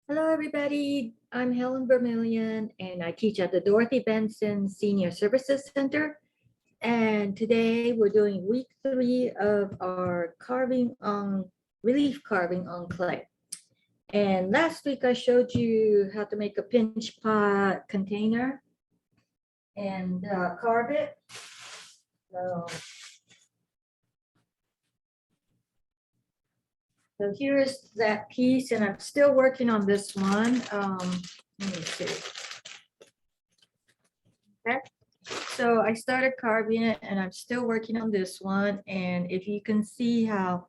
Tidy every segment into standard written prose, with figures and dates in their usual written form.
Hello, everybody. I'm Helen Vermillion, and I teach at the Dorothy Benson Senior Services Center. And today we're doing week 3 of our relief carving on clay. And last week I showed you how to make a pinch pot container and carve it. So here's that piece, and I'm still working on this one. Let me see. Okay. So I started carving it, and I'm still working on this one. And if you can see how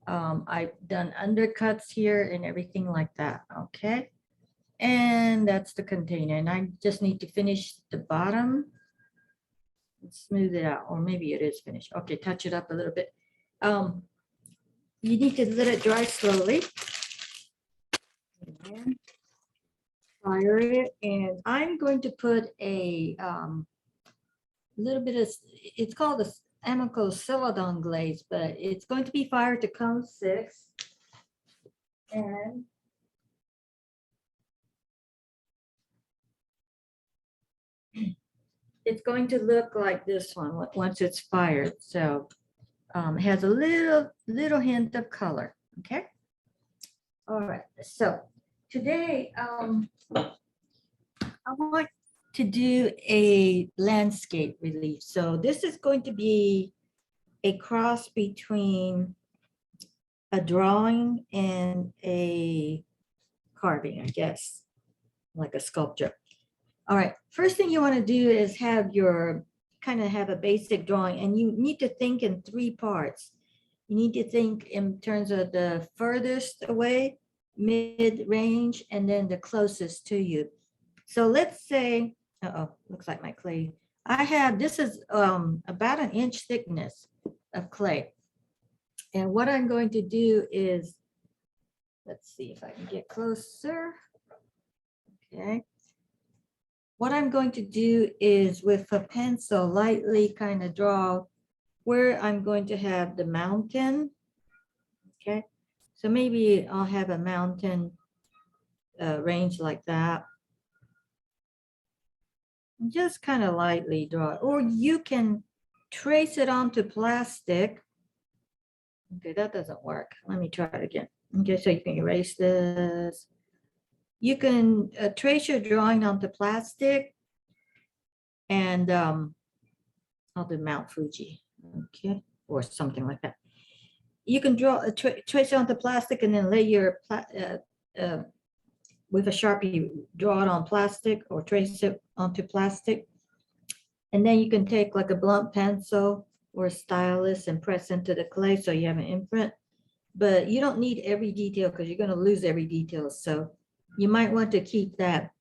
I've done undercuts here and everything like that. Okay. And that's the container. And I just need to finish the bottom and smooth it out. Or maybe it is finished. Okay, touch it up a little bit. You need to let it dry slowly. And fire it. And I'm going to put a little bit of, it's called the Amico Celadon glaze, but it's going to be fired to cone 6. And it's going to look like this one once it's fired. So it has a little hint of color. Okay. All right. So today I want to do a landscape relief. So this is going to be a cross between a drawing and a carving, I guess, like a sculpture. All right, first thing you want to do is have a basic drawing, and you need to think in 3 parts. You need to think in terms of the furthest away, mid-range, and then the closest to you. So let's say, looks like my clay. This is about 1 inch thickness of clay. And what I'm going to do is, let's see if I can get closer. Okay. What I'm going to do is with a pencil lightly kind of draw where I'm going to have the mountain. Okay. So maybe I'll have a mountain range like that. Just kind of lightly draw it. Or you can trace it onto plastic. Okay, that doesn't work. Let me try it again. Okay, so you can erase this. You can trace your drawing onto plastic, and I'll do Mount Fuji, okay, or something like that. You can trace it onto plastic, and then lay your with a Sharpie, draw it on plastic or trace it onto plastic. And then you can take like a blunt pencil or a stylus and press into the clay so you have an imprint. But you don't need every detail because you're going to lose every detail. So you might want to keep that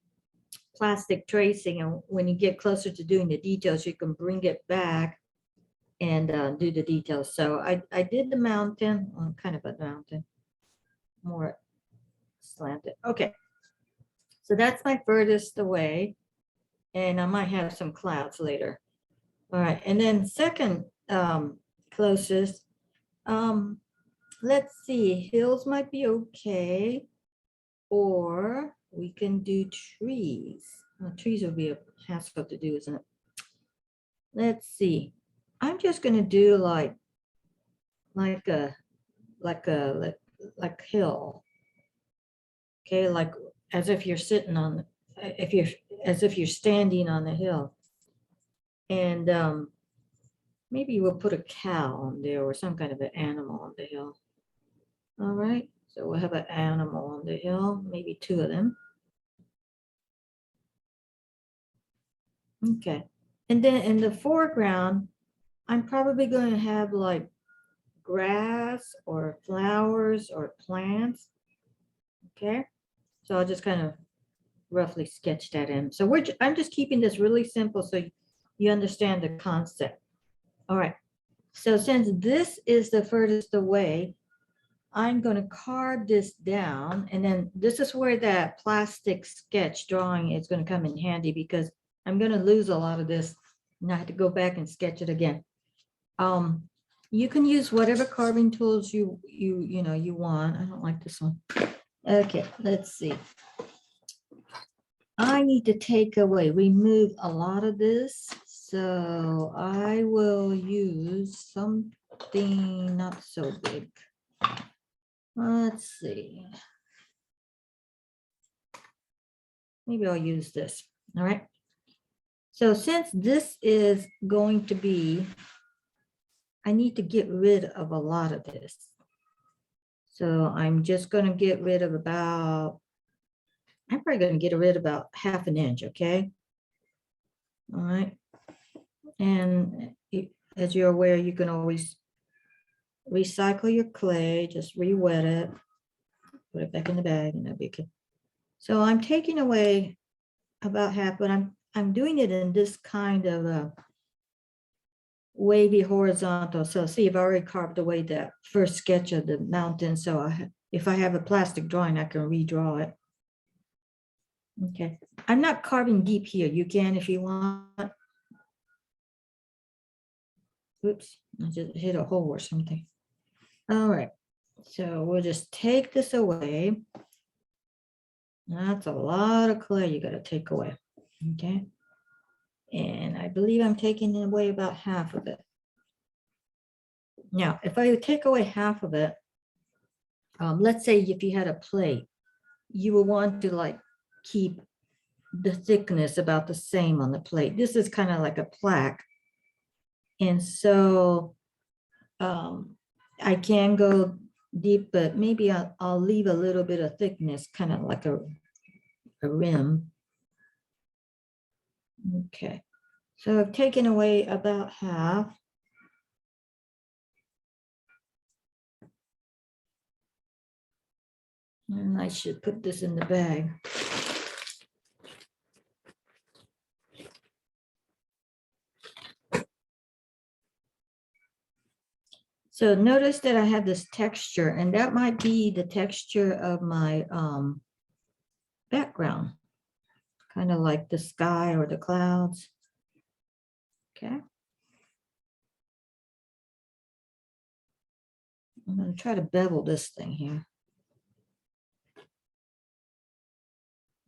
plastic tracing, and when you get closer to doing the details, you can bring it back and do the details. So I did the mountain, kind of a mountain, more slanted. Okay, so that's my furthest away, and I might have some clouds later. All right, and then second closest, let's see, hills might be okay. Or we can do trees. Well, trees will be a hassle to do, isn't it? Let's see. I'm just going to do like hill. Okay, like as if you're sitting on, as if you're standing on the hill. And maybe we'll put a cow on there or some kind of an animal on the hill. All right. So we'll have an animal on the hill, maybe 2 of them. Okay. And then in the foreground, I'm probably going to have like grass or flowers or plants. Okay. So I'll just kind of roughly sketch that in. So I'm just keeping this really simple so you understand the concept. All right. So since this is the furthest away, I'm going to carve this down, and then this is where that plastic sketch drawing is going to come in handy, because I'm going to lose a lot of this and I have to go back and sketch it again. You can use whatever carving tools you want. I don't like this one. Okay, let's see. I need to remove a lot of this. So I will use something not so big. Let's see. Maybe I'll use this. All right. So since this is going to be, I need to get rid of a lot of this. So I'm just going to get rid of I'm probably going to get rid of about 1/2 inch. Okay. All right. And as you're aware, you can always recycle your clay, just re-wet it, put it back in the bag, and that'll be okay. So I'm taking away about half, but I'm doing it in this kind of a wavy horizontal. So see, I've already carved away that first sketch of the mountain. So if I have a plastic drawing, I can redraw it. Okay, I'm not carving deep here. You can if you want. Oops, I just hit a hole or something. All right, so we'll just take this away. That's a lot of clay you got to take away. Okay, and I believe I'm taking away about half of it. Now, if I would take away half of it, let's say if you had a plate, you will want to like keep the thickness about the same on the plate. This is kind of like a plaque. And so I can go deep, but maybe I'll leave a little bit of thickness, kind of like a rim. Okay, so I've taken away about half. And I should put this in the bag. So notice that I have this texture, and that might be the texture of my background, kind of like the sky or the clouds. Okay. I'm going to try to bevel this thing here.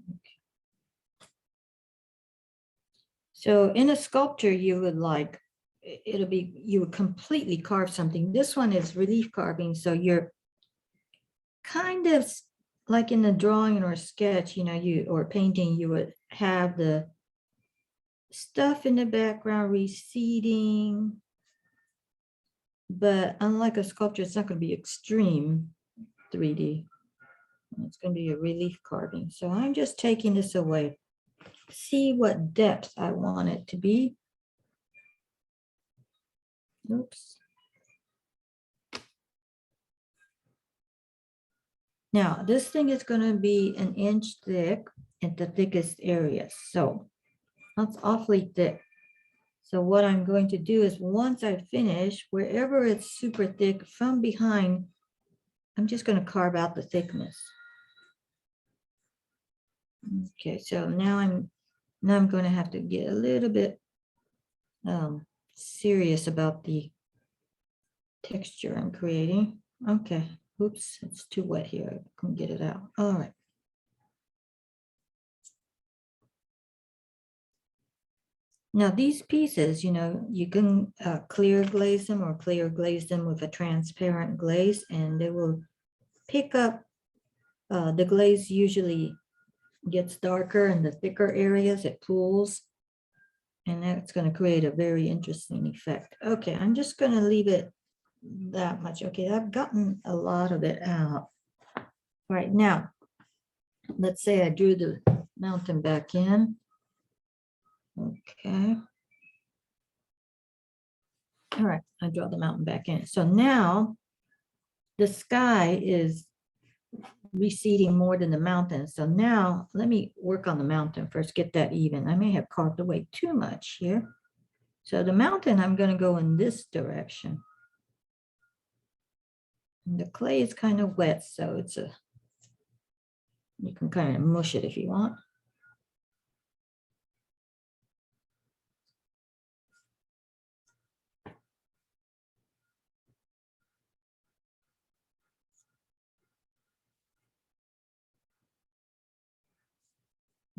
Okay. So in a sculpture, you would like, you would completely carve something. This one is relief carving. So you're kind of like in the drawing or sketch, or painting, you would have the stuff in the background receding. But unlike a sculpture, it's not going to be extreme 3D. It's going to be a relief carving. So I'm just taking this away. See what depth I want it to be. Oops. Now, this thing is going to be 1 inch thick at the thickest area. So that's awfully thick. So what I'm going to do is once I finish, wherever it's super thick from behind, I'm just going to carve out the thickness. Okay, so now I'm going to have to get a little bit serious about the texture I'm creating. Okay, oops, it's too wet here. I couldn't get it out. All right. Now these pieces, you can clear glaze them or clear glaze them with a transparent glaze, and they will pick up, the glaze usually gets darker in the thicker areas, it pools, and that's going to create a very interesting effect. Okay, I'm just going to leave it that much. Okay, I've gotten a lot of it out. All right, now, let's say I drew the mountain back in. Okay. All right, I draw the mountain back in. So now the sky is receding more than the mountain. So now let me work on the mountain first, get that even. I may have carved away too much here. So the mountain, I'm going to go in this direction. And the clay is kind of wet, so you can kind of mush it if you want.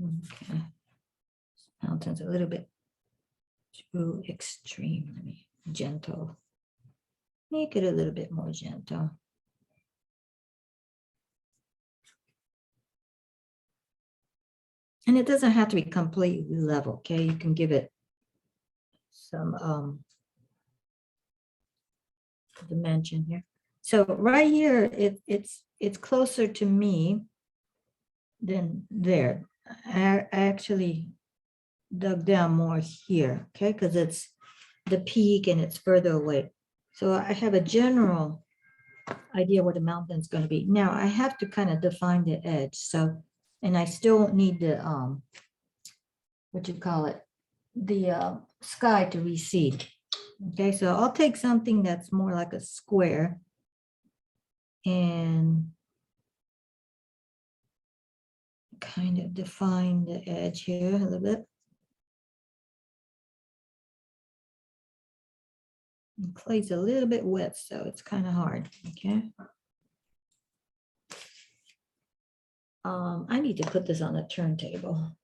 Okay. Mountain's a little bit too extreme. Let me gentle. Make it a little bit more gentle. And it doesn't have to be completely level, okay? You can give it some dimension here. So right here, it's closer to me than there. I actually dug down more here, okay? Because it's the peak and it's further away. So I have a general idea where the mountain's going to be. Now I have to kind of define the edge. So, and I still need the what you call it, the sky to recede. Okay, so I'll take something that's more like a square and kind of define the edge here a little bit. And clay's a little bit wet, so it's kind of hard. Okay. I need to put this on the turntable.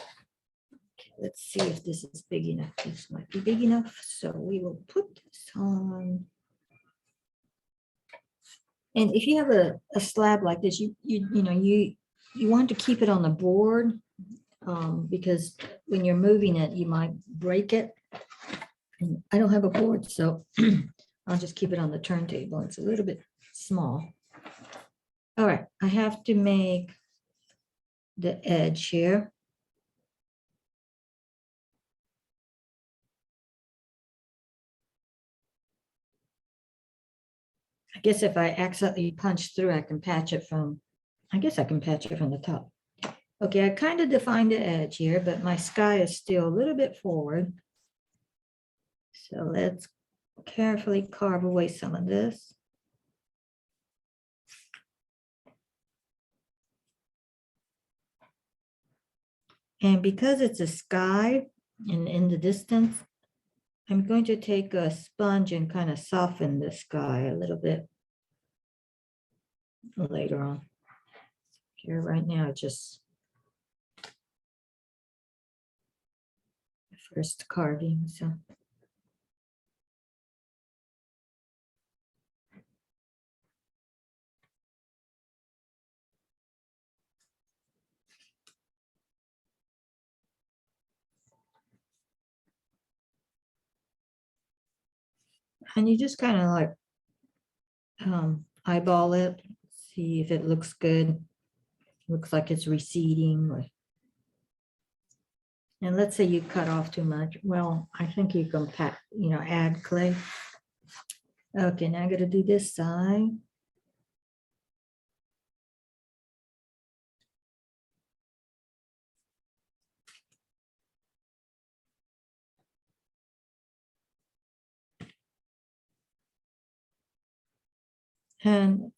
Okay, let's see if this is big enough. This might be big enough, so we will put this on. And if you have a slab like this, you want to keep it on the board because when you're moving it, you might break it. And I don't have a board, so I'll just keep it on the turntable. It's a little bit small. All right, I have to make the edge here. I guess if I accidentally punch through, I can patch it from, I guess I can patch it from the top. Okay, I kind of defined the edge here, but my sky is still a little bit forward. So let's carefully carve away some of this. And because it's a sky and in the distance, I'm going to take a sponge and kind of soften the sky a little bit later on. Here right now, just the first carving. So and you just kind of like eyeball it, see if it looks good. Looks like it's receding. And let's say you cut off too much. Well, I think you can add clay. Okay, now I'm going to do this side. And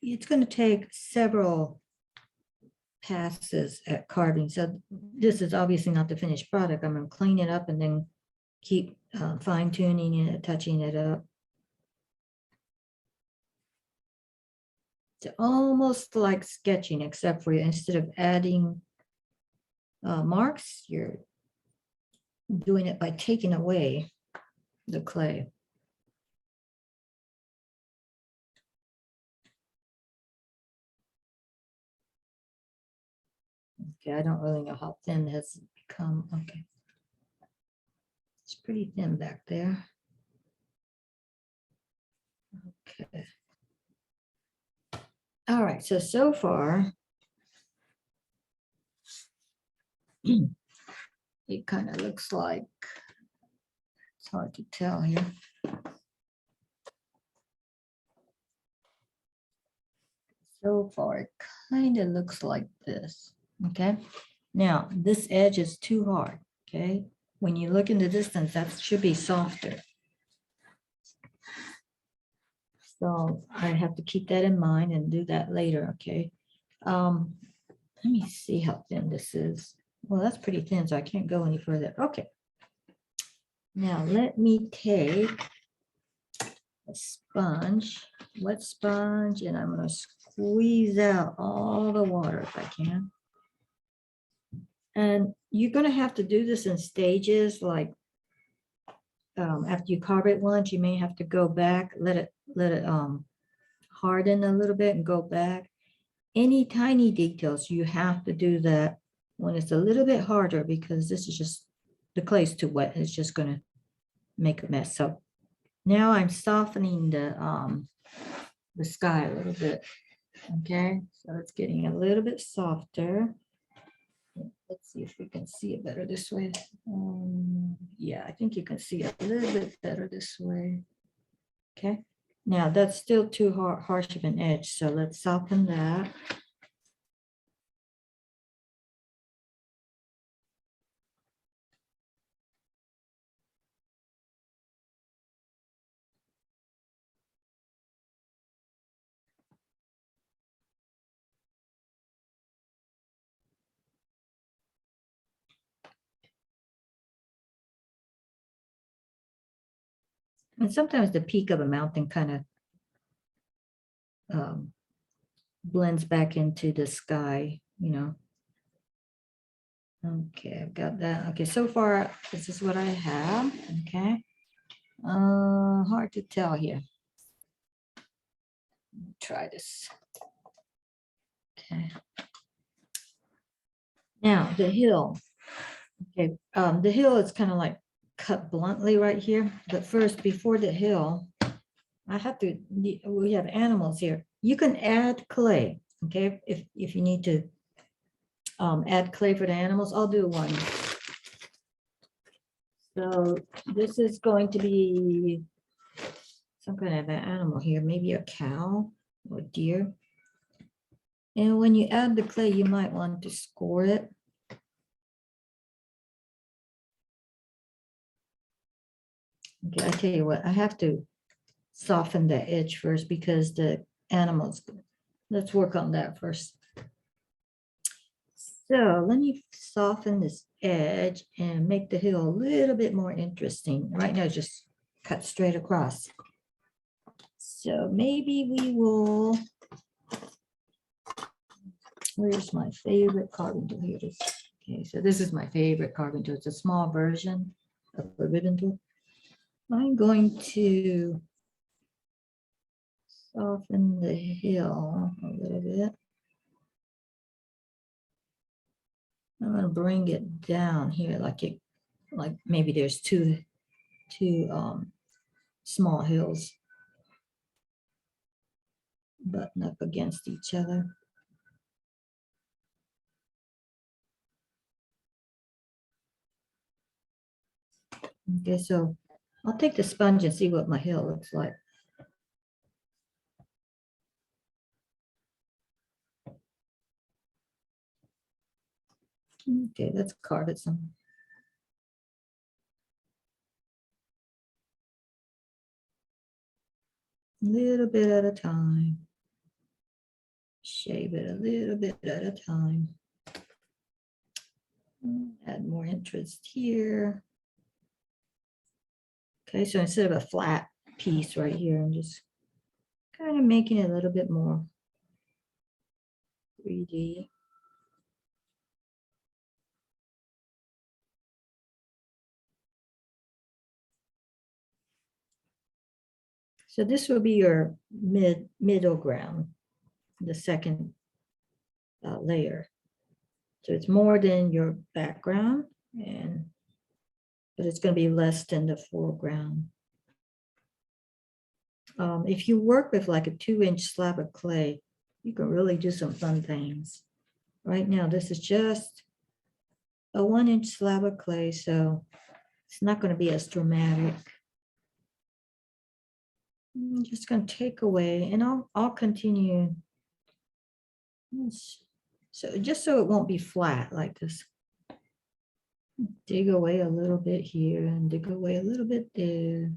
it's going to take several passes at carving. So this is obviously not the finished product. I'm going to clean it up and then keep fine tuning it, touching it up. It's almost like sketching, except for instead of adding marks, you're doing it by taking away the clay. Okay, I don't really know how thin it has become. Okay. It's pretty thin back there. Okay. All right, so far, it kind of looks like, it's hard to tell here. So far, it kind of looks like this, okay? Now, this edge is too hard, okay? When you look in the distance, that should be softer. So I have to keep that in mind and do that later, okay? Let me see how thin this is. Well, that's pretty thin, so I can't go any further. Okay. Now let me take a sponge, wet sponge, and I'm going to squeeze out all the water if I can. And you're going to have to do this in stages, like after you carve it once, you may have to go back, let it harden a little bit and go back. Any tiny details, you have to do that when it's a little bit harder, because this is just, the clay is too wet. It's just going to make a mess. So now I'm softening the sky a little bit. Okay, so it's getting a little bit softer. Let's see if we can see it better this way. Yeah, I think you can see it a little bit better this way. Okay, now that's still too harsh of an edge, so let's soften that. And sometimes the peak of a mountain kind of blends back into the sky, you know. Okay, I've got that. Okay, so far, this is what I have. Okay. Hard to tell here. Try this. Okay. Now the hill. Okay, the hill is kind of like cut bluntly right here. But first, before the hill, I have to. We have animals here. You can add clay. Okay, if you need to add clay for the animals, I'll do one. So this is going to be some kind of an animal here, maybe a cow or deer. And when you add the clay, you might want to score it. Okay, I tell you what, I have to soften the edge first because the animals, let's work on that first. So let me soften this edge and make the hill a little bit more interesting. Right now, just cut straight across. So maybe we will, where's my favorite carving tool? Here it is. Okay, so this is my favorite carving tool. It's a small version of a ribbon tool. I'm going to soften the hill a little bit. I'm going to bring it down here like maybe there's two small hills button up against each other. Okay, so I'll take the sponge and see what my hill looks like. Okay, let's carve it some. Little bit at a time. Shave it a little bit at a time. Add more interest here. Okay, so instead of a flat piece right here, I'm just kind of making it a little bit more 3D. So this will be your middle ground, the second layer. So it's more than your background, but it's going to be less than the foreground. If you work with like a 2-inch slab of clay, you can really do some fun things. Right now, this is just a 1-inch slab of clay, so it's not going to be as dramatic. I'm just going to take away, and I'll continue. So just so it won't be flat like this. Dig away a little bit here and dig away a little bit there.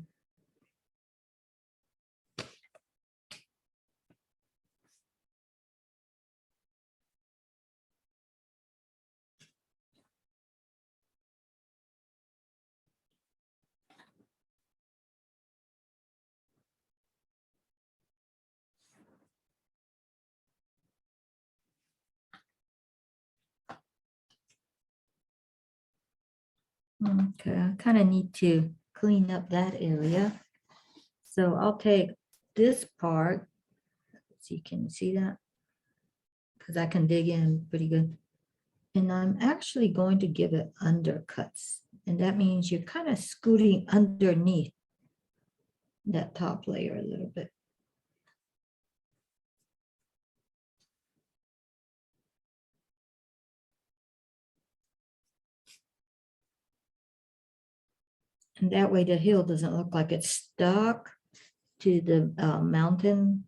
Okay, I kind of need to clean up that area. So I'll take this part, so you can see that, because I can dig in pretty good. And I'm actually going to give it undercuts. And that means you're kind of scooting underneath that top layer a little bit. And that way the hill doesn't look like it's stuck to the mountain.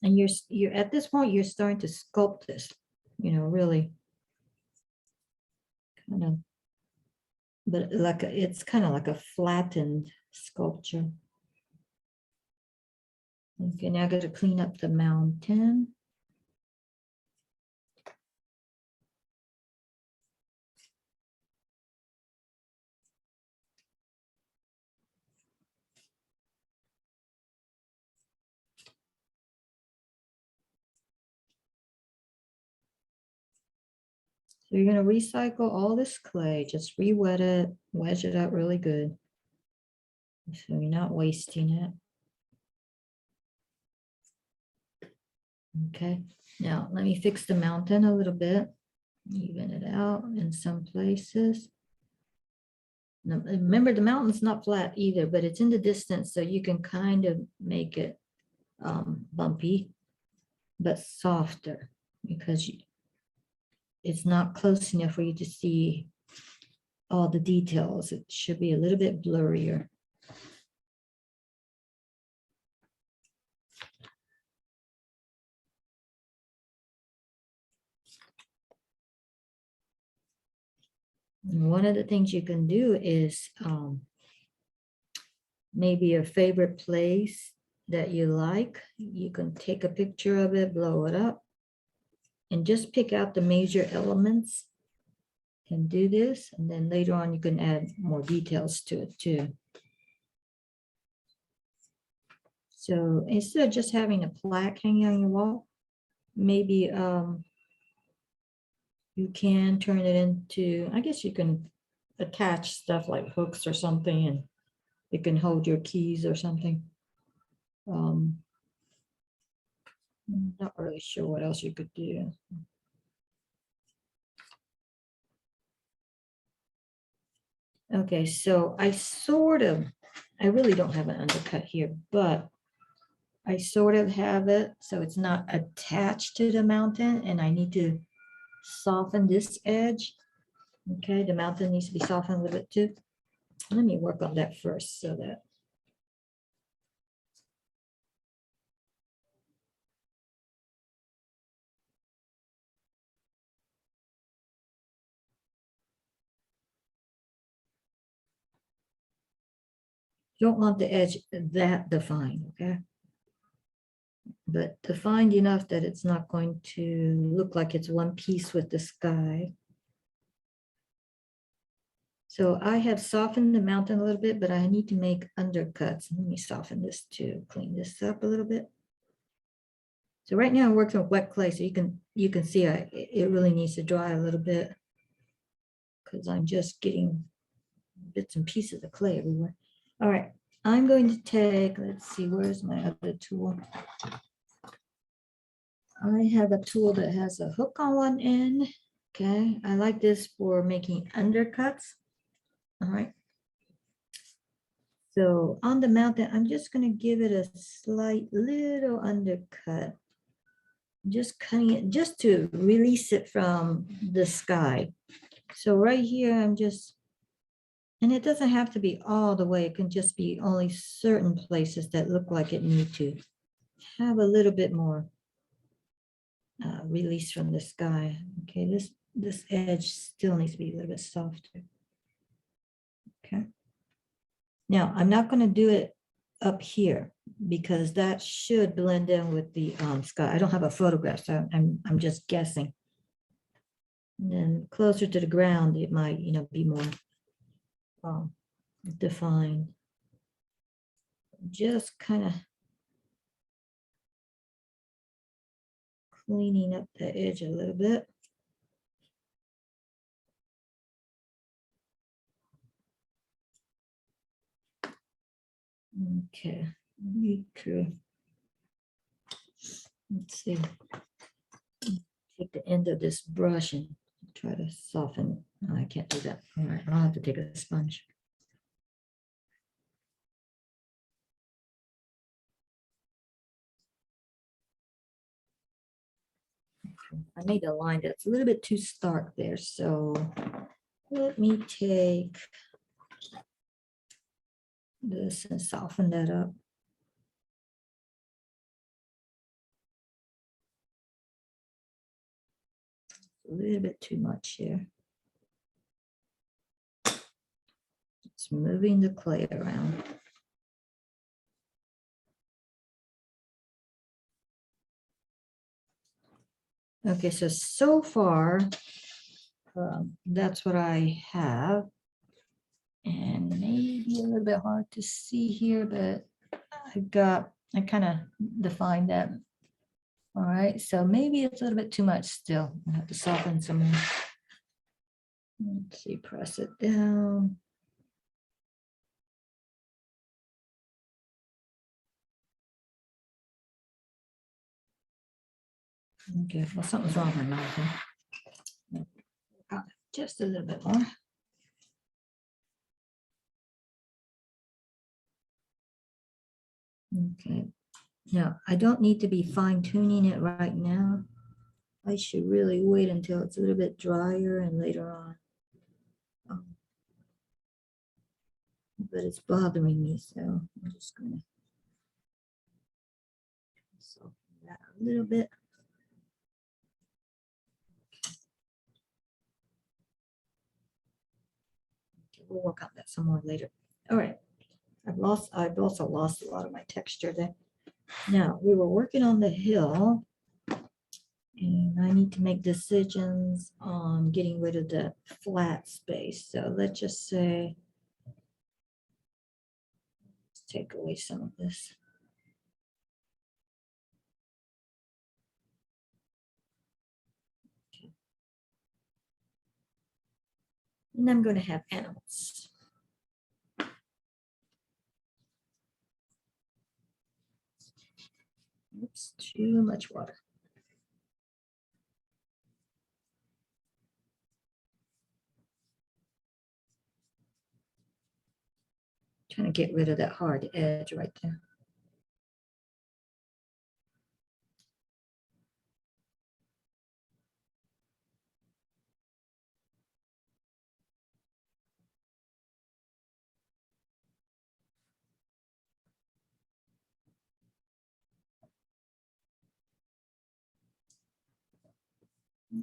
And you're at this point, you're starting to sculpt this, really kind of, but like it's kind of like a flattened sculpture. Okay, now I got to clean up the mountain. So you're going to recycle all this clay, just re-wet it, wedge it out really good. So you're not wasting it. Okay, now let me fix the mountain a little bit, even it out in some places. Now, remember, the mountain's not flat either, but it's in the distance, so you can kind of make it bumpy, but softer, because it's not close enough for you to see all the details. It should be a little bit blurrier. And one of the things you can do is maybe a favorite place that you like. You can take a picture of it, blow it up, and just pick out the major elements and do this. And then later on, you can add more details to it too. So instead of just having a plaque hanging on your wall, maybe you can turn it into, I guess you can attach stuff like hooks or something, and it can hold your keys or something. I'm not really sure what else you could do. Okay, so I really don't have an undercut here, but I sort of have it so it's not attached to the mountain, and I need to soften this edge. Okay, the mountain needs to be softened a little bit too. Let me work on that first so that. Don't want the edge that defined, okay? But defined enough that it's not going to look like it's one piece with the sky. So I have softened the mountain a little bit, but I need to make undercuts. Let me soften this too, clean this up a little bit. So right now I'm working with wet clay, so you can see it really needs to dry a little bit, because I'm just getting bits and pieces of clay everywhere. All right, I'm going to take, let's see, where's my other tool? I have a tool that has a hook on one end. Okay, I like this for making undercuts. All right. So on the mountain, I'm just going to give it a slight little undercut. Just cutting it just to release it from the sky. So right here, I'm just, and it doesn't have to be all the way. It can just be only certain places that look like it need to have a little bit more release from the sky. Okay, this edge still needs to be a little bit softer. Okay. Now I'm not going to do it up here because that should blend in with the sky. I don't have a photograph, so I'm just guessing. And then closer to the ground, it might be more defined. Just kind of cleaning up the edge a little bit. Okay, need to, let's see, take the end of this brush and try to soften. No, I can't do that. All right, I'll have to take a sponge. I made a line that's a little bit too stark there, so let me take this and soften that up. A little bit too much here. It's moving the clay around. Okay, so far, that's what I have. And maybe a little bit hard to see here, but I kind of defined that. All right, so maybe it's a little bit too much still. I have to soften some more. Let's see, press it down. Okay, well, something's wrong with my mouth. Just a little bit more. Okay, now I don't need to be fine tuning it right now. I should really wait until it's a little bit drier and later on. But it's bothering me, so I'm just gonna soften that a little bit. Okay, we'll work on that some more later. All right, I've also lost a lot of my texture there. Now we were working on the hill, and I need to make decisions on getting rid of the flat space. So let's just say, let's take away some of this. Okay. And I'm going to have animals. Oops, too much water. Trying to get rid of that hard edge right there.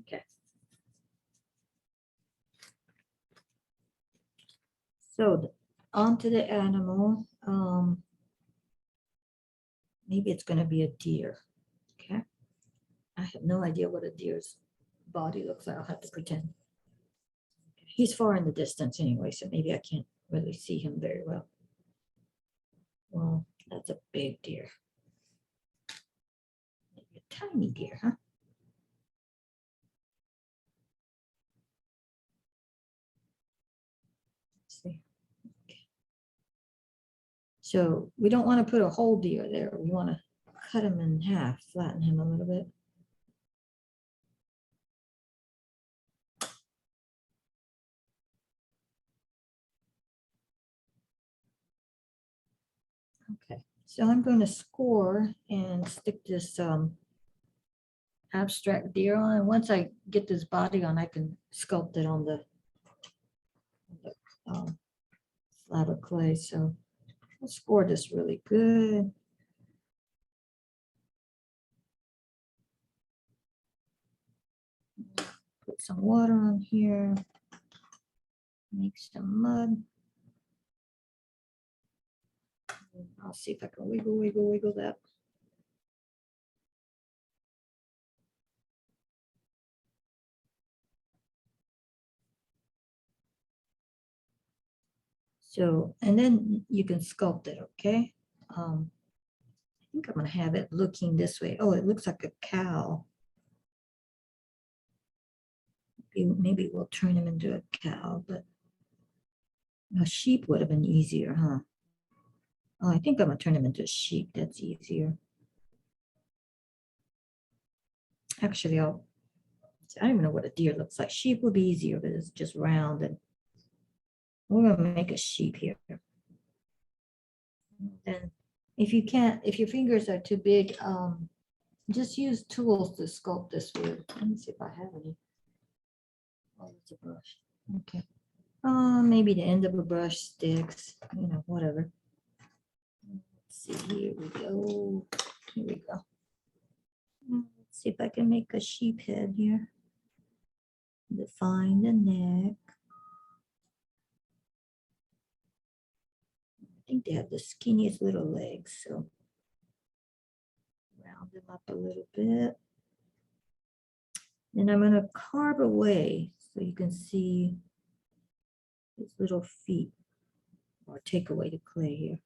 Okay. So onto the animal. Maybe it's going to be a deer. Okay. I have no idea what a deer's body looks like. I'll have to pretend. He's far in the distance anyway, so maybe I can't really see him very well. Well, that's a big deer. Maybe a tiny deer, huh? Let's see. Okay. So we don't want to put a whole deer there. We want to cut him in half, flatten him a little bit. Okay, so I'm going to score and stick this abstract deer on. And once I get this body on, I can sculpt it on the flat of clay. So I'll score this really good. Put some water on here. Make some mud. I'll see if I can wiggle that. So, and then you can sculpt it, okay? I think I'm gonna have it looking this way. Oh, it looks like a cow. Maybe we'll turn him into a cow, but a sheep would have been easier, huh? Oh, I think I'm gonna turn him into a sheep. That's easier. Actually, I don't even know what a deer looks like. Sheep would be easier, but it's just round, and we're gonna make a sheep here. Then, if you can't, if your fingers are too big, just use tools to sculpt this with. Let me see if I have any. Oh, it's a brush. Okay. Maybe the end of a brush sticks. You know, whatever. Let's see. Here we go. Here we go. Let's see if I can make a sheep head here. Define the neck. I think they have the skinniest little legs, so round them up a little bit. Then I'm going to carve away so you can see his little feet, or take away the clay here.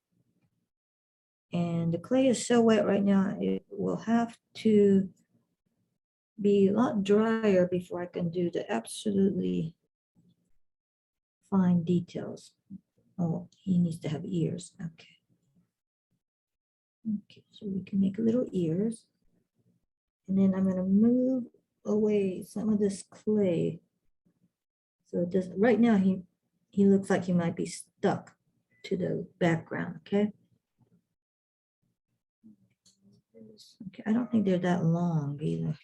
And the clay is so wet right now, it will have to be a lot drier before I can do the absolutely fine details. Oh, he needs to have ears. Okay. Okay, so we can make little ears. And then I'm going to move away some of this clay. So it does, right now he looks like he might be stuck to the background, okay? Okay, I don't think they're that long either.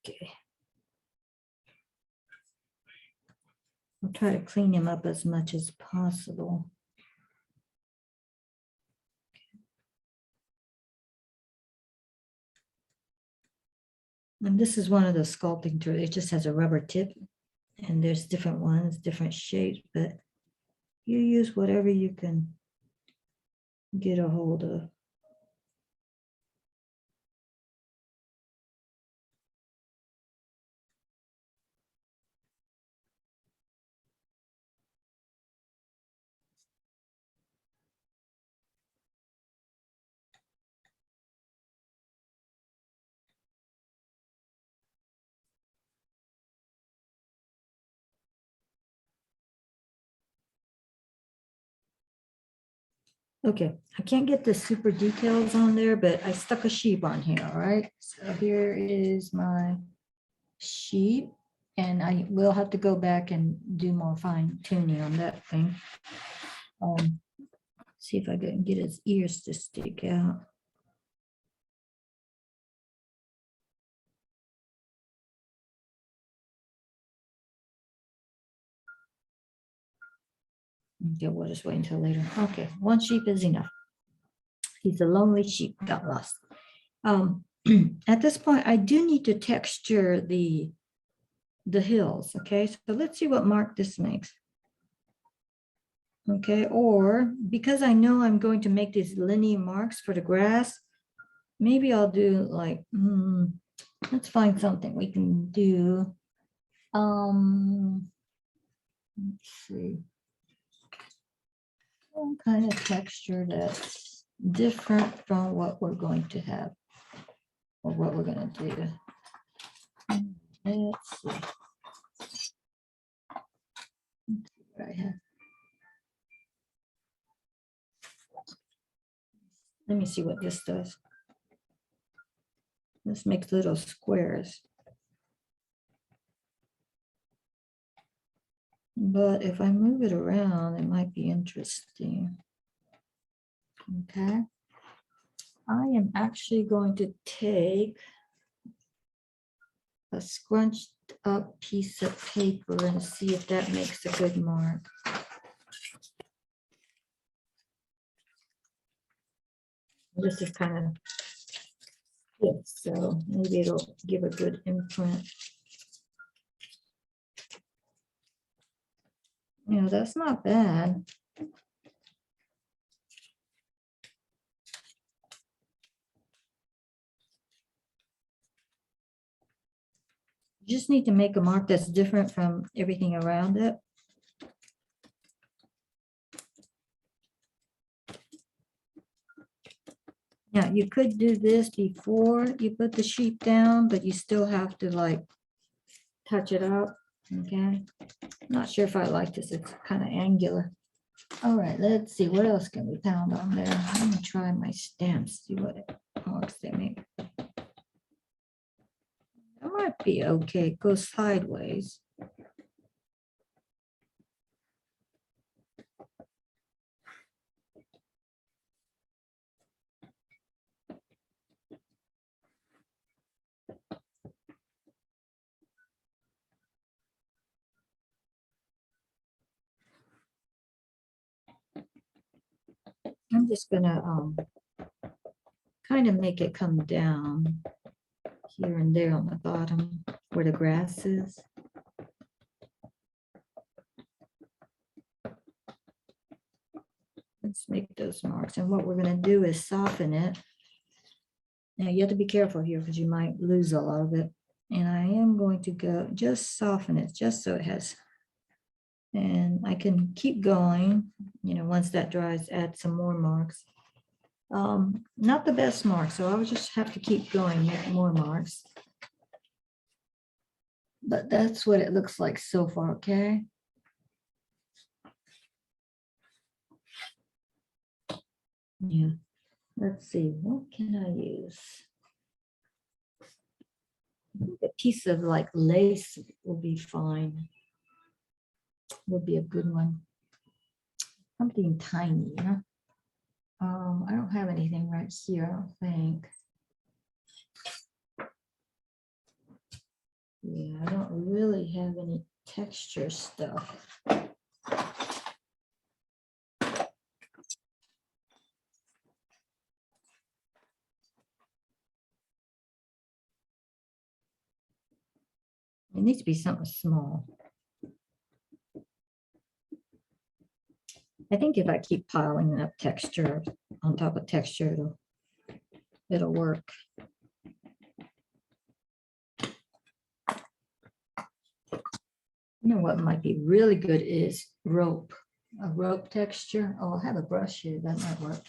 Okay. I'll try to clean him up as much as possible. And this is one of the sculpting tools. It just has a rubber tip, and there's different ones, different shapes, but you use whatever you can get a hold of. Okay, I can't get the super details on there, but I stuck a sheep on here, all right? So here is my sheep, and I will have to go back and do more fine tuning on that thing. See if I can get his ears to stick out. Okay, we'll just wait until later. Okay, one sheep is enough. He's a lonely sheep, got lost. At this point, I do need to texture the hills, okay? So let's see what mark this makes. Okay, or because I know I'm going to make these linear marks for the grass, maybe I'll do like, let's find something we can do. Let's see. Some kind of texture that's different from what we're going to have or what we're going to do. Let's see. What I have. Let me see what this does. This makes little squares. But if I move it around, it might be interesting. Okay. I am actually going to take a scrunched up piece of paper and see if that makes a good mark. This is kind of thick, so maybe it'll give a good imprint. Yeah, that's not bad. You just need to make a mark that's different from everything around it. Yeah, you could do this before you put the sheet down, but you still have to like touch it up. Okay. Not sure if I like this. It's kind of angular. All right, let's see. What else can we pound on there? I'm gonna try my stamps, see what marks they make. That might be okay. It goes sideways. I'm just gonna kind of make it come down here and there on the bottom where the grass is. Let's make those marks. And what we're gonna do is soften it. Now you have to be careful here because you might lose a lot of it. And I am going to go just soften it just so it has, and I can keep going, you know, once that dries, add some more marks. Not the best mark, so I'll just have to keep going, make more marks. But that's what it looks like so far, okay? Yeah, let's see, what can I use? I think a piece of like lace will be fine. Would be a good one. Something tiny, you know? I don't have anything right here, I don't think. Yeah, I don't really have any texture stuff. It needs to be something small. I think if I keep piling up texture on top of texture, it'll work. You know what might be really good is rope, a rope texture. Oh, I have a brush here, that might work.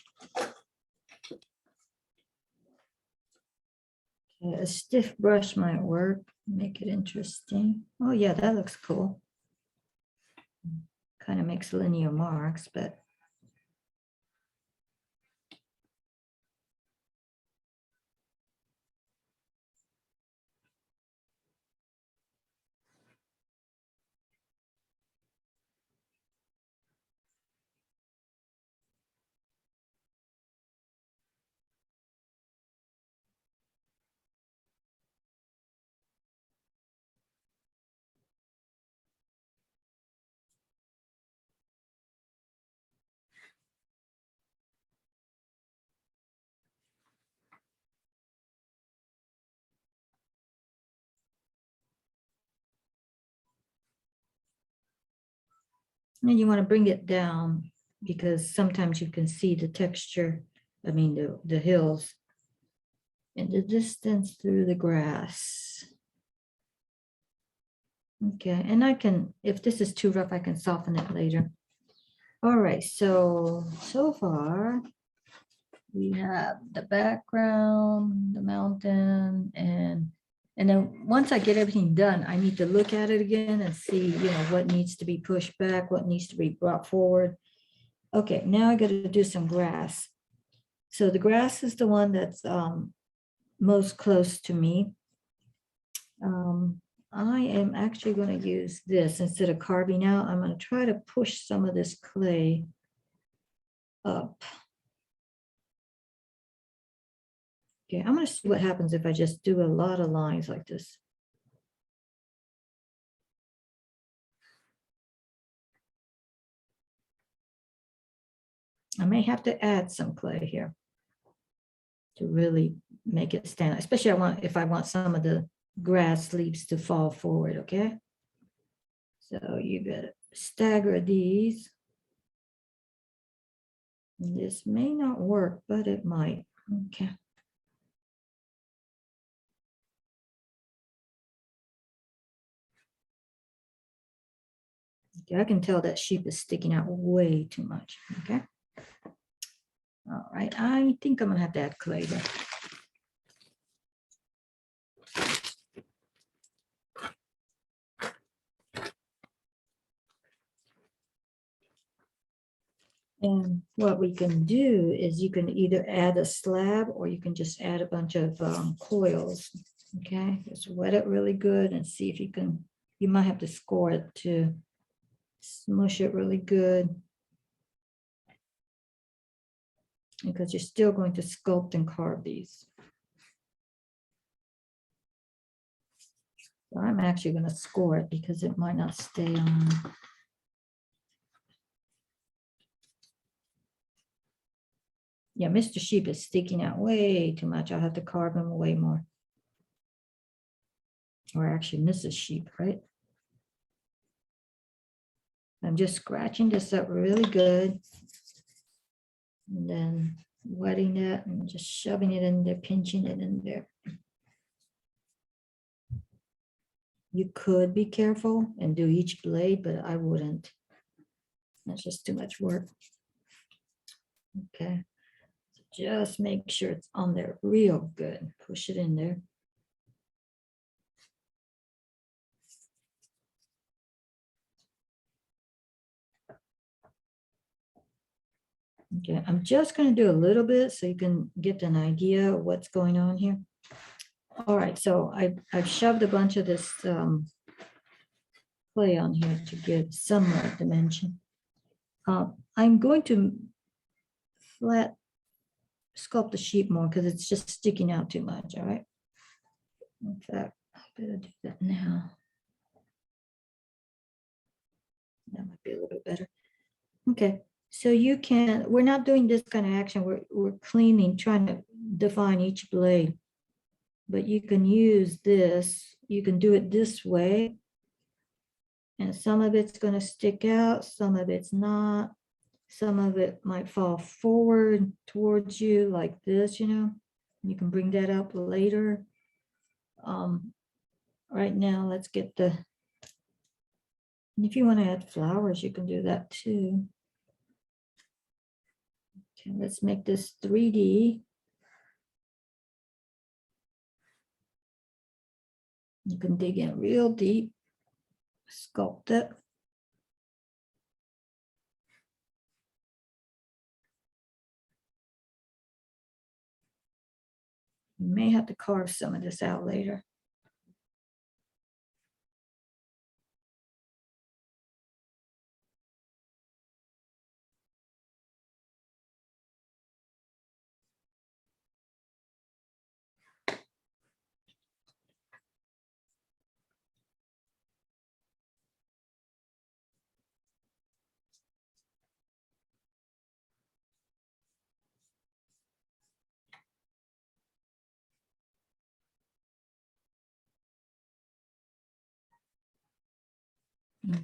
Okay, a stiff brush might work, make it interesting. Oh yeah, that looks cool. Kind of makes linear marks, but and you want to bring it down because sometimes you can see the texture, I mean the hills in the distance through the grass. Okay, and I can, if this is too rough, I can soften it later. All right, so far, we have the background, the mountain, and then once I get everything done, I need to look at it again and see, what needs to be pushed back, what needs to be brought forward. Okay, now I got to do some grass. So the grass is the one that's most close to me. I am actually going to use this instead of carving out. I'm going to try to push some of this clay up. Okay, I'm going to see what happens if I just do a lot of lines like this. I may have to add some clay here to really make it stand, especially if I want some of the grass leaves to fall forward, okay? So you got to stagger these. This may not work, but it might, okay. Okay, I can tell that sheep is sticking out way too much, okay? All right, I think I'm gonna have to add clay there. And what we can do is you can either add a slab or you can just add a bunch of coils, okay? Just wet it really good and see if you might have to score it to smush it really good. Because you're still going to sculpt and carve these. So I'm actually going to score it because it might not stay on. Yeah, Mr. Sheep is sticking out way too much. I'll have to carve him way more. Or actually Mrs. Sheep, right? I'm just scratching this up really good. And then wetting it and just shoving it in there, pinching it in there. You could be careful and do each blade, but I wouldn't. That's just too much work. Okay. So just make sure it's on there real good. Push it in there. Okay, I'm just going to do a little bit so you can get an idea of what's going on here. All right, so I've shoved a bunch of this clay on here to give somewhat dimension. I'm going to flat sculpt the sheep more because it's just sticking out too much, all right? In fact, I better do that now. That might be a little bit better. Okay, so we're not doing this kind of action. We're cleaning, trying to define each blade. But you can use this, you can do it this way. And some of it's going to stick out, some of it's not. Some of it might fall forward towards you like this, You can bring that up later. Right now, let's get and if you want to add flowers, you can do that too. Okay, let's make this 3D. You can dig in real deep, sculpt it. You may have to carve some of this out later.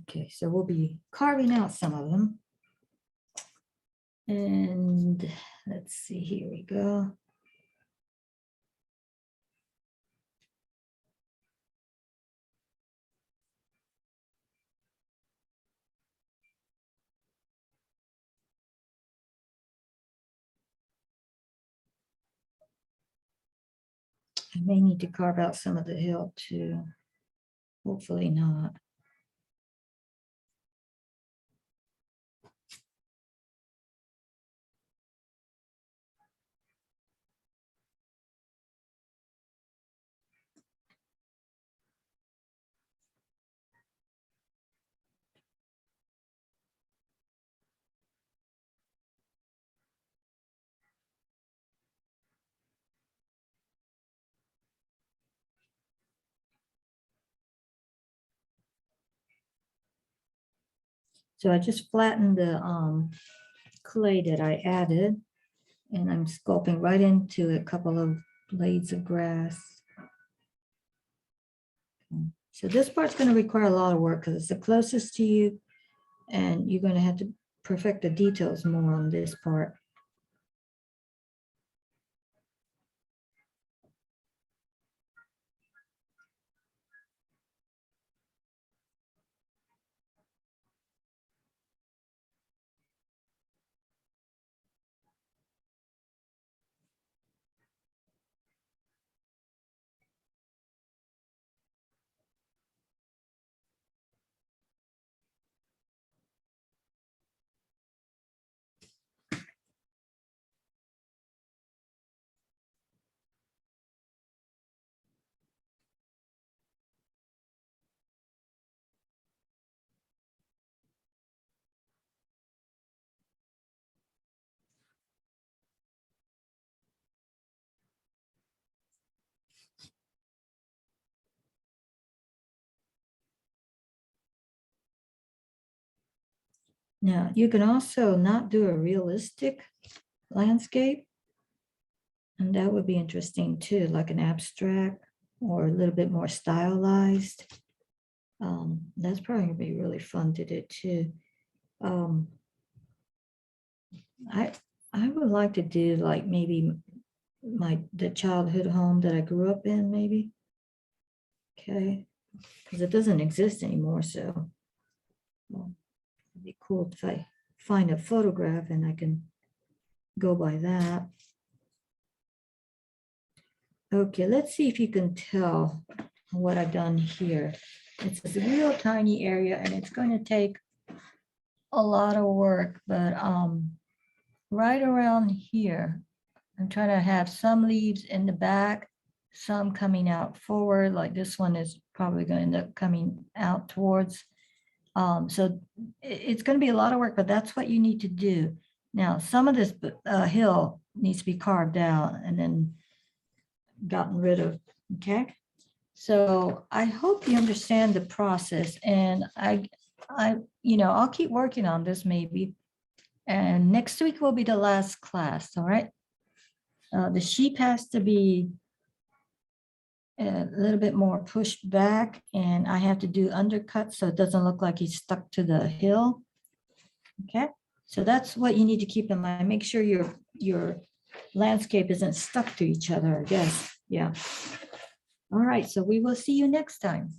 Okay, so we'll be carving out some of them. And let's see, here we go. I may need to carve out some of the hill too. Hopefully not. So I just flattened the clay that I added, and I'm sculpting right into a couple of blades of grass. So this part's going to require a lot of work because it's the closest to you, and you're going to have to perfect the details more on this part. Now, you can also not do a realistic landscape, and that would be interesting too, like an abstract or a little bit more stylized. That's probably gonna be really fun to do too. I would like to do like maybe the childhood home that I grew up in, maybe. Okay, because it doesn't exist anymore, so well, it'd be cool if I find a photograph and I can go by that. Okay, let's see if you can tell what I've done here. It's a real tiny area and it's going to take a lot of work, but right around here, I'm trying to have some leaves in the back, some coming out forward, like this one is probably going to end up coming out towards. So it's going to be a lot of work, but that's what you need to do. Now, some of this hill needs to be carved out and then gotten rid of, okay? So I hope you understand the process, and I'll keep working on this maybe. And next week will be the last class, all right? The sheep has to be a little bit more pushed back, and I have to do undercut so it doesn't look like he's stuck to the hill. Okay, so that's what you need to keep in mind. Make sure your landscape isn't stuck to each other, I guess. Yeah. All right, so we will see you next time.